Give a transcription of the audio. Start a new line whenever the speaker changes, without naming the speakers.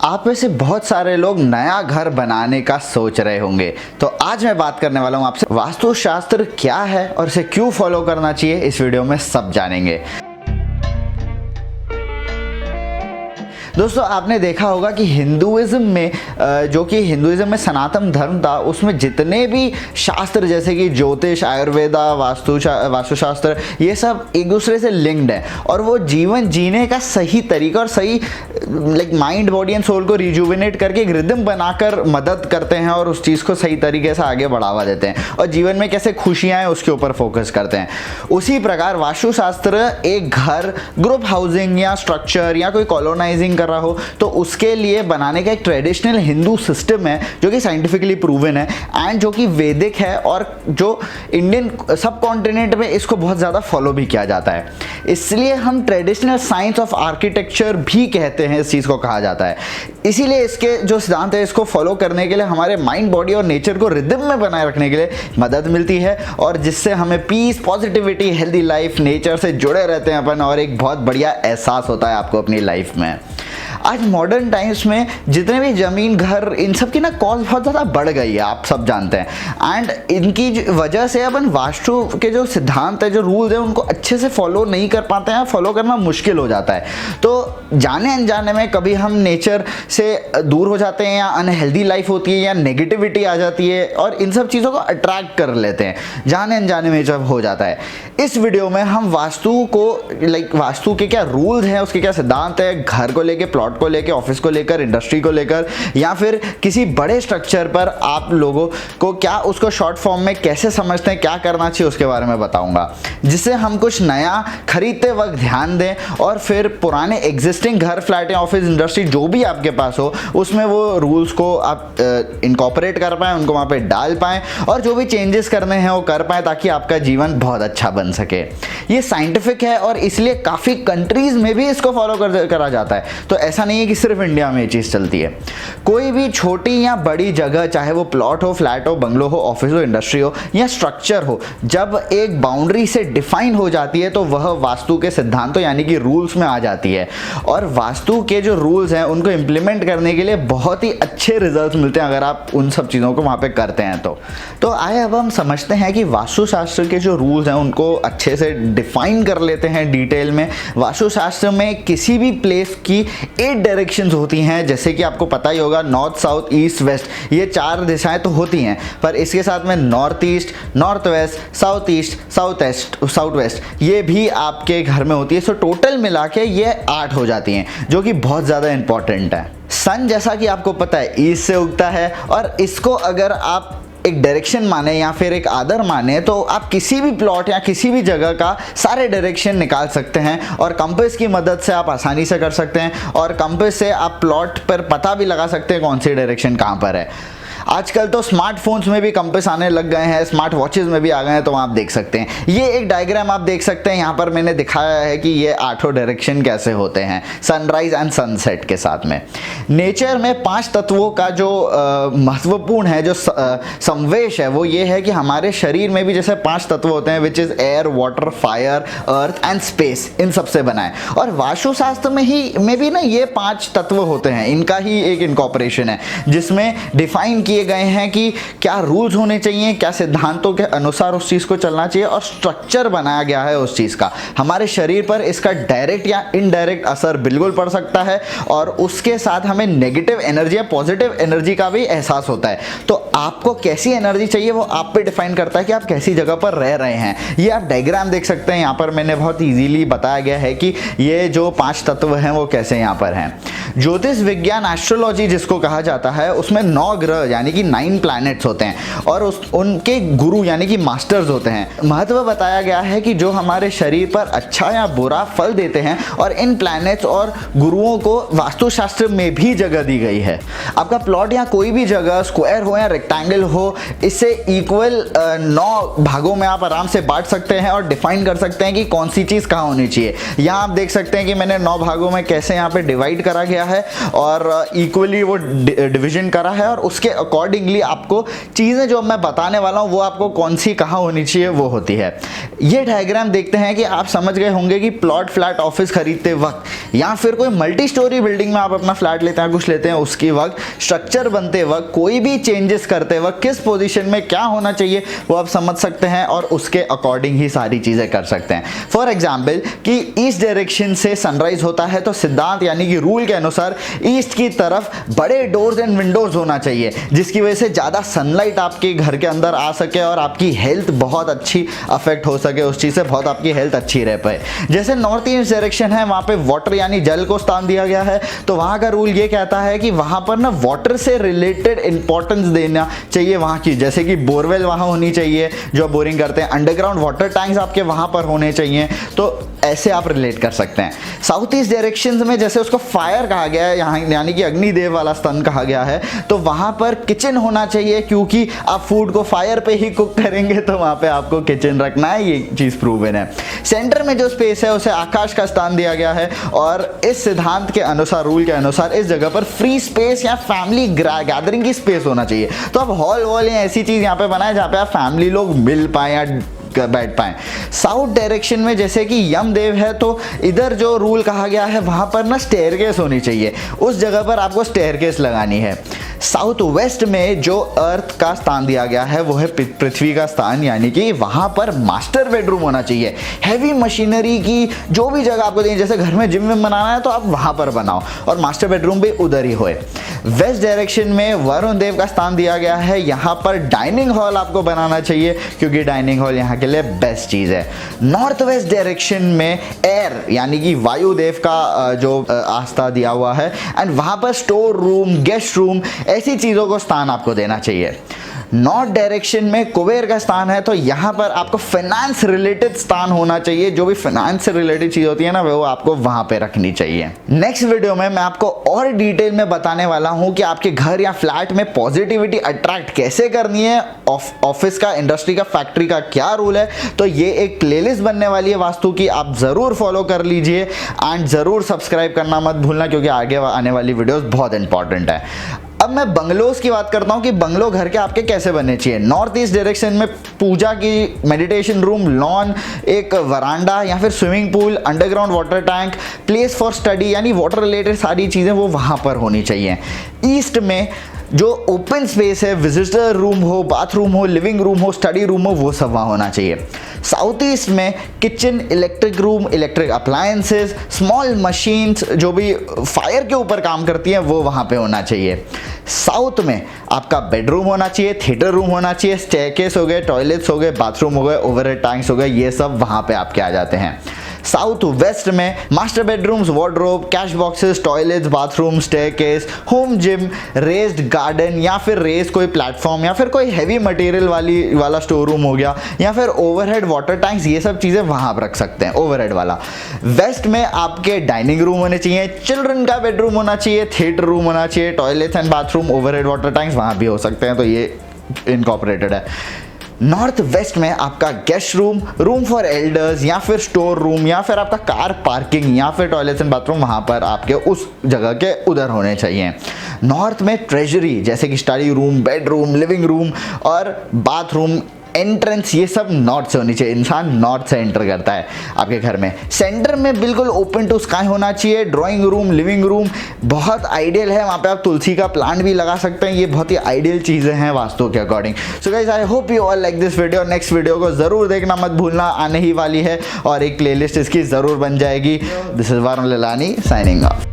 आप में से बहुत सारे लोग नया घर बनाने का सोच रहे होंगे, तो आज मैं बात करने वाला हूं आपसे वास्तुशास्त्र क्या है और इसे क्यों फॉलो करना चाहिए। इस वीडियो में सब जानेंगे। दोस्तों, आपने देखा होगा कि हिंदुइज्म में जो कि हिंदुइज्म में सनातन धर्म था, उसमें जितने भी शास्त्र जैसे कि ज्योतिष, आयुर्वेदा, वास्तुशास्त्र, ये सब एक दूसरे से लिंक्ड है और वो जीवन जीने का सही तरीका और सही माइंड, बॉडी एंड सोल को रिजुविनेट करके एक रिदम बनाकर मदद करते हैं और उस चीज़ को सही तरीके से आगे बढ़ावा देते हैं और जीवन में कैसे खुशियाँ हैं उसके ऊपर फोकस करते हैं। उसी प्रकार वास्तुशास्त्र एक घर, ग्रुप हाउसिंग या स्ट्रक्चर या कोई कॉलोनाइजिंग कर रहा हो तो उसके लिए बनाने का एक ट्रेडिशनल हिंदू सिस्टम है जो कि साइंटिफिकली प्रूवन है एंड जो कि वैदिक है और जो इंडियन सब कॉन्टिनेंट में इसको बहुत ज़्यादा फॉलो भी किया जाता है। इसलिए हम ट्रेडिशनल साइंस ऑफ आर्किटेक्चर भी कहते हैं, इस चीज़ को कहा जाता है। इसीलिए इसके जो सिद्धांत है इसको फॉलो करने के लिए हमारे माइंड, बॉडी और नेचर को रिदम में बनाए रखने के लिए मदद मिलती है और जिससे हमें peace, positivity, healthy life, nature से जुड़े रहते हैं अपन और एक बहुत बढ़िया एहसास होता है आपको अपनी लाइफ में। आज मॉडर्न टाइम्स में जितने भी ज़मीन, घर, इन सब की ना कॉस्ट बहुत ज़्यादा बढ़ गई है, आप सब जानते हैं एंड इनकी वजह से अपन वास्तु के जो सिद्धांत है, जो रूल्स हैं, उनको अच्छे से फॉलो नहीं कर पाते हैं, फॉलो करना मुश्किल हो जाता है। तो जाने अनजाने में कभी हम नेचर से दूर हो जाते हैं या अनहेल्दी लाइफ होती है या नेगेटिविटी आ जाती है और इन सब चीज़ों को अट्रैक्ट कर लेते हैं, जाने अनजाने में जब हो जाता है। इस वीडियो में हम वास्तु को वास्तु के क्या रूल्स हैं, उसके क्या सिद्धांत है, घर को लेके, प्लॉट को लेके, ऑफिस को लेकर, इंडस्ट्री को लेकर या फिर किसी बड़े स्ट्रक्चर पर आप लोगों को क्या उसको शॉर्ट फॉर्म में कैसे समझते हैं, क्या करना चाहिए, उसके बारे में बताऊंगा, जिससे हम कुछ नया खरीदते वक्त ध्यान दें और फिर पुराने एग्जिस्टिंग घर, फ्लैट या ऑफिस, इंडस्ट्री जो भी आपके पास हो उसमें वो रूल्स को आप इनकॉर्पोरेट कर पाएं, उनको वहाँ पे डाल पाएं और जो भी चेंजेस करने हैं वो कर पाएं ताकि आपका जीवन बहुत अच्छा बन सके। ये साइंटिफिक है और इसलिए काफ़ी कंट्रीज में भी इसको फॉलो करा जाता है। तो ऐसा नहीं है कि सिर्फ इंडिया में ये चीज़ चलती है। कोई भी छोटी या बड़ी जगह, चाहे वो प्लॉट हो, फ्लैट हो, बंगलो हो, ऑफिस हो, इंडस्ट्री हो या स्ट्रक्चर हो, जब एक बाउंड्री से डिफाइन हो जाती है तो वह वास्तु के सिद्धांतों यानी कि रूल्स में आ जाती है और वास्तु के जो रूल्स हैं उनको इम्प्लीमेंट करने के लिए बहुत ही अच्छे रिजल्ट्स मिलते हैं अगर आप उन सब चीज़ों को वहाँ पे करते हैं तो आइए अब हम समझते हैं कि वास्तुशास्त्र के जो रूल्स हैं उनको अच्छे से डिफाइन कर लेते हैं डिटेल में। वास्तुशास्त्र में किसी भी प्लेस की 8 डायरेक्शंस होती हैं, जैसे कि आपको पता ही होगा, नॉर्थ, साउथ, ईस्ट, वेस्ट, ये 4 दिशाएं तो होती हैं, पर इसके साथ में north east, north west, south east, south west ये भी आपके घर में होती है। सो टोटल मिला के ये 8 हो जाती हैं, जो कि बहुत ज़्यादा इंपॉर्टेंट है। सन, जैसा कि आपको पता है, ईस्ट से उगता है और इसको अगर आप एक डायरेक्शन माने या फिर एक आदर माने तो आप किसी भी प्लॉट या किसी भी जगह का सारे डायरेक्शन निकाल सकते हैं और कंपास की मदद से आप आसानी से कर सकते हैं और कंपास से आप प्लॉट पर पता भी लगा सकते हैं कौन सी डायरेक्शन कहाँ पर है। आजकल तो स्मार्टफोन्स में भी कंपास आने लग गए हैं, स्मार्ट वॉचेस में भी आ गए हैं, तो आप देख सकते हैं। ये एक डायग्राम आप देख सकते हैं, यहाँ पर मैंने दिखाया है कि ये 8 डायरेक्शन कैसे होते हैं सनराइज एंड सनसेट के साथ में। नेचर में 5 तत्वों का जो महत्वपूर्ण है, जो संवेश है, वो ये है कि हमारे शरीर में भी जैसे 5 तत्व होते हैं, which is air, water, fire, earth and space, इन सबसे बना है और वास्तुशास्त्र में भी ना ये 5 तत्व होते हैं, इनका ही एक इनकॉर्पोरेशन है जिसमें डिफाइन किए गए हैं कि क्या रूल्स होने चाहिए, क्या सिद्धांतों के अनुसार उस चीज़ को चलना चाहिए और स्ट्रक्चर बनाया गया है उस चीज़ का। हमारे शरीर पर इसका डायरेक्ट या इनडायरेक्ट असर बिल्कुल पड़ सकता है और उसके साथ हमें नेगेटिव एनर्जी या पॉजिटिव एनर्जी का भी एहसास होता है। तो आपको कैसी एनर्जी चाहिए वो आप पे डिफाइन करता है कि आप कैसी जगह पर रह रहे हैं। ये आप डायग्राम देख सकते हैं, यहाँ पर मैंने बहुत ईजीली बताया गया है कि ये जो 5 तत्व हैं वो कैसे यहाँ पर हैं। ज्योतिष विज्ञान, एस्ट्रोलॉजी जिसको कहा जाता है, उसमें 9 ग्रह यानी कि 9 प्लैनेट्स होते हैं और उनके गुरु यानी कि मास्टर्स होते हैं। महत्व बताया गया है कि जो हमारे शरीर पर अच्छा या बुरा फल देते हैं और इन प्लैनेट्स और गुरुओं को वास्तुशास्त्र में भी जगह दी गई है। आपका प्लॉट या कोई भी जगह, स्क्वायर हो या रेक्टेंगल हो, इसे इक्वल 9 भागों में आप आराम से बांट सकते हैं और डिफाइन कर सकते हैं कि कौन सी चीज़ कहाँ होनी चाहिए। यहाँ आप देख सकते हैं कि मैंने 9 भागों में कैसे यहाँ पे डिवाइड करा गया है और इक्वली वो डिवीजन करा है, और उसके अकॉर्डिंगली आपको चीज़ें जो मैं बताने वाला हूँ वो आपको कौन सी कहाँ होनी चाहिए वो होती है। ये डायग्राम देखते हैं कि आप समझ गए होंगे कि प्लॉट फ्लैट ऑफिस खरीदते वक्त या फिर कोई मल्टी स्टोरी बिल्डिंग में आप अपना फ्लैट लेते हैं, कुछ लेते हैं, उसके वक्त स्ट्रक्चर बनते वक्त कोई भी चेंजेस करते वक्त किस पोजीशन में क्या होना चाहिए वो आप समझ सकते हैं और उसके अकॉर्डिंग ही सारी चीज़ें कर सकते हैं। फॉर एग्जाम्पल कि ईस्ट डायरेक्शन से सनराइज होता है तो सिद्धांत यानी कि रूल के अनुसार ईस्ट की तरफ बड़े डोर्स एंड विंडोज होना चाहिए, जिसकी वजह से ज़्यादा सनलाइट आपके घर के अंदर आ सके और आपकी हेल्थ बहुत अच्छी अफेक्ट हो सके, उस चीज़ से बहुत आपकी हेल्थ अच्छी रह पाए। जैसे नॉर्थ ईस्ट डायरेक्शन है, वहाँ पे वाटर यानी जल को स्थान दिया गया है, तो वहाँ का रूल ये कहता है कि वहाँ पर ना वाटर से रिलेटेड इंपॉर्टेंस देना चाहिए वहाँ की, जैसे कि बोरवेल वहाँ होनी चाहिए जो बोरिंग करते हैं, अंडरग्राउंड वाटर टैंक्स आपके वहाँ पर होने चाहिए, तो ऐसे आप रिलेट कर सकते हैं। साउथ ईस्ट डायरेक्शन में जैसे उसको फायर कहा गया है, यहाँ यानी कि अग्निदेव वाला स्तंभ कहा गया है, तो वहाँ पर किचन होना चाहिए, क्योंकि आप फूड को फायर पे ही कुक करेंगे तो वहाँ पे आपको किचन रखना है, ये चीज़ प्रूवन है। सेंटर में जो स्पेस है उसे आकाश का स्थान दिया गया है, और इस सिद्धांत के अनुसार, रूल के अनुसार, इस जगह पर फ्री स्पेस या फैमिली गैदरिंग की स्पेस होना चाहिए। तो आप हॉल वॉल या ऐसी चीज़ यहाँ पे बनाए जहाँ पे आप फैमिली लोग मिल पाए या बैठ पाए। साउथ डायरेक्शन में जैसे कि यमदेव है, तो इधर जो रूल कहा गया है वहां पर ना स्टेयरकेस होनी चाहिए, उस जगह पर आपको स्टेयरकेस लगानी है। साउथ वेस्ट में जो अर्थ का स्थान दिया गया है वो है पृथ्वी का स्थान, यानी कि वहां पर मास्टर बेडरूम होना चाहिए। हैवी मशीनरी की जो भी जगह आपको दें, जैसे घर में जिम में बनाना है तो आप वहां पर बनाओ, और मास्टर बेडरूम भी उधर ही होए। वेस्ट डायरेक्शन में वरुण देव का स्थान दिया गया है, यहाँ पर डाइनिंग हॉल आपको बनाना चाहिए, क्योंकि डाइनिंग हॉल यहाँ के लिए बेस्ट चीज है। नॉर्थ वेस्ट डायरेक्शन में एयर यानी कि वायुदेव का जो आस्था दिया हुआ है, एंड वहां पर स्टोर रूम, गेस्ट रूम, ऐसी चीजों को स्थान आपको देना चाहिए। नॉर्थ डायरेक्शन में कुबेर का स्थान है, तो यहाँ पर आपको फाइनेंस रिलेटेड स्थान होना चाहिए, जो भी फाइनेंस से रिलेटेड चीज होती है ना वो आपको वहां पे रखनी चाहिए। नेक्स्ट वीडियो में मैं आपको और डिटेल में बताने वाला हूं कि आपके घर या फ्लैट में पॉजिटिविटी अट्रैक्ट कैसे करनी है, ऑफिस का, इंडस्ट्री का, फैक्ट्री का क्या रूल है। तो ये एक प्लेलिस्ट बनने वाली है वास्तु की, आप जरूर फॉलो कर लीजिए एंड जरूर सब्सक्राइब करना मत भूलना, क्योंकि आगे आने वाली वीडियोस बहुत इंपॉर्टेंट है। अब मैं बंगलोज की बात करता हूं कि बंगलो घर के आपके कैसे बनने चाहिए। नॉर्थ ईस्ट डायरेक्शन में पूजा की, मेडिटेशन रूम, लॉन, एक वरांडा या फिर swimming pool, underground water tank, place for study यानी वाटर रिलेटेड सारी चीज़ें वो वहाँ पर होनी चाहिए। ईस्ट में जो ओपन स्पेस है, विजिटर रूम हो, बाथरूम हो, लिविंग रूम हो, स्टडी रूम हो, वो सब वहाँ होना चाहिए। साउथ ईस्ट में kitchen, electric room, electric appliances, small machines जो भी फायर के ऊपर काम करती हैं वो वहाँ पे होना चाहिए। साउथ में आपका बेडरूम होना चाहिए, थिएटर रूम होना चाहिए, स्टेयरकेस हो गए, टॉयलेट्स हो गए, बाथरूम हो गए, ओवरहेड टैंक्स हो गए, ये सब वहाँ पे आपके आ जाते हैं। साउथ वेस्ट में master bedrooms, wardrobe, cash boxes, toilets, bathroom, staircase, home gym, raised garden या फिर रेस कोई प्लेटफॉर्म या फिर कोई हैवी मटेरियल वाला स्टोर रूम हो गया, या फिर ओवरहेड वाटर टैंक्स, ये सब चीज़ें वहाँ आप रख सकते हैं ओवरहेड वाला। वेस्ट में आपके डाइनिंग रूम होने चाहिए, चिल्ड्रन का बेडरूम होना चाहिए, थिएटर रूम होना चाहिए, toilets and bathroom, overhead water tanks वहाँ भी हो सकते हैं, तो ये इनकॉर्पोरेटेड है। नॉर्थ वेस्ट में आपका guest room, room for elders या फिर स्टोर रूम या फिर आपका कार पार्किंग या फिर टॉयलेट्स एंड बाथरूम वहाँ पर आपके उस जगह के उधर होने चाहिए। नॉर्थ में ट्रेजरी जैसे कि study room, bedroom, living room और बाथरूम, एंट्रेंस, ये सब नॉर्थ से होनी चाहिए। इंसान नॉर्थ से एंटर करता है आपके घर में। सेंटर में बिल्कुल ओपन टू स्काई होना चाहिए। ड्राइंग रूम, लिविंग रूम बहुत आइडियल है, वहाँ पे आप तुलसी का प्लांट भी लगा सकते हैं। ये बहुत ही आइडियल चीज़ें हैं वास्तु के according. So guys, I hope you all like this video. Next video को ज़रूर देखना मत भूलना, आने ही वाली है और एक प्लेलिस्ट इसकी ज़रूर बन जाएगी। This is Varun Lalani signing of.